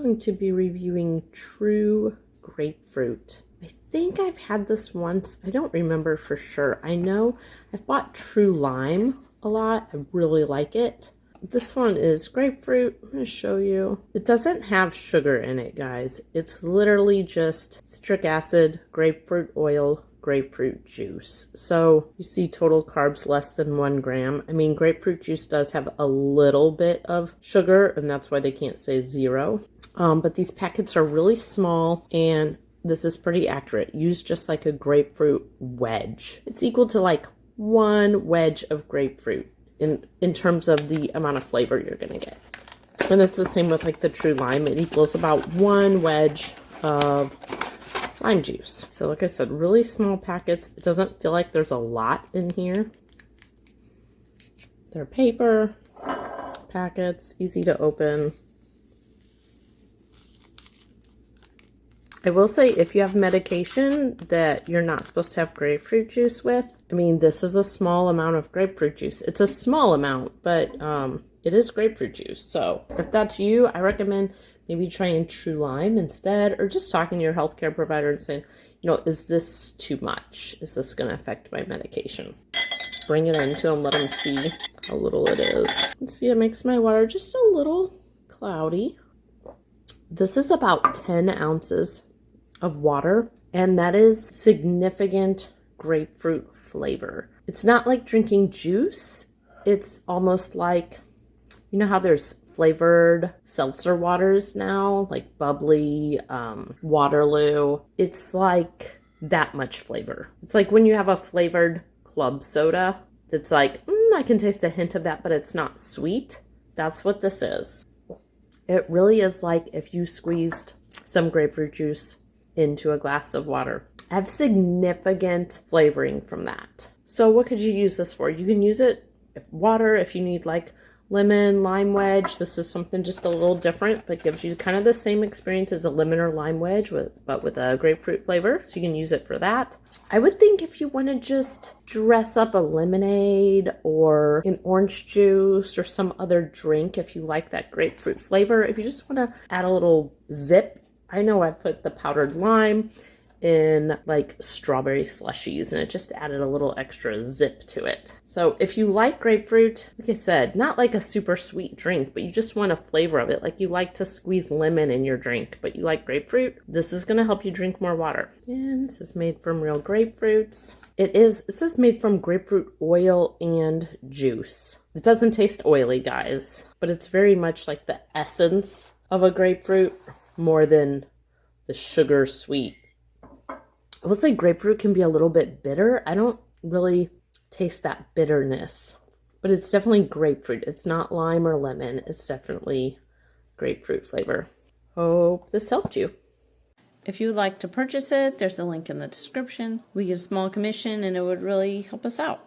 going to be reviewing True Grapefruit. I think I've had this once. I don't remember for sure. I know I've bought True Lime a lot. I really like it. This one is grapefruit. I'm going to show you. It doesn't have sugar in it, guys. It's literally just citric acid, grapefruit oil, grapefruit juice. So you see total carbs less than 1 gram. I mean, grapefruit juice does have a little bit of sugar, and that's why they can't say 0. But these packets are really small, and this is pretty accurate. Use just like a grapefruit wedge. It's equal to like 1 wedge of grapefruit in terms of the amount of flavor you're gonna get. And it's the same with like the True Lime. It equals about 1 wedge of lime juice. So like I said, really small packets. It doesn't feel like there's a lot in here. They're paper packets, easy to open. I will say, if you have medication that you're not supposed to have grapefruit juice with, I mean, this is a small amount of grapefruit juice. It's a small amount, but it is grapefruit juice. So if that's you, I recommend maybe trying True Lime instead, or just talking to your healthcare provider and saying, you know, is this too much? Is this going to affect my medication? Bring it into them, let them see how little it is. And see, it makes my water just a little cloudy. This is about 10 ounces of water, and that is significant grapefruit flavor. It's not like drinking juice. It's almost like, you know how there's flavored seltzer waters now, like bubbly, Waterloo. It's like that much flavor. It's like when you have a flavored club soda that's like, I can taste a hint of that, but it's not sweet. That's what this is. It really is like if you squeezed some grapefruit juice into a glass of water. I have significant flavoring from that. So what could you use this for? You can use it water if you need like lemon, lime wedge. This is something just a little different, but gives you kind of the same experience as a lemon or lime wedge, but with a grapefruit flavor. So you can use it for that. I would think if you want to just dress up a lemonade or an orange juice or some other drink, if you like that grapefruit flavor, if you just want to add a little zip. I know I put the powdered lime in like strawberry slushies, and it just added a little extra zip to it. So if you like grapefruit, like I said, not like a super sweet drink, but you just want a flavor of it, like you like to squeeze lemon in your drink, but you like grapefruit, this is going to help you drink more water. And this is made from real grapefruits. It says made from grapefruit oil and juice. It doesn't taste oily, guys, but it's very much like the essence of a grapefruit more than the sugar sweet. I will say grapefruit can be a little bit bitter. I don't really taste that bitterness, but it's definitely grapefruit. It's not lime or lemon. It's definitely grapefruit flavor. Hope this helped you. If you would like to purchase it, there's a link in the description. We get a small commission and it would really help us out.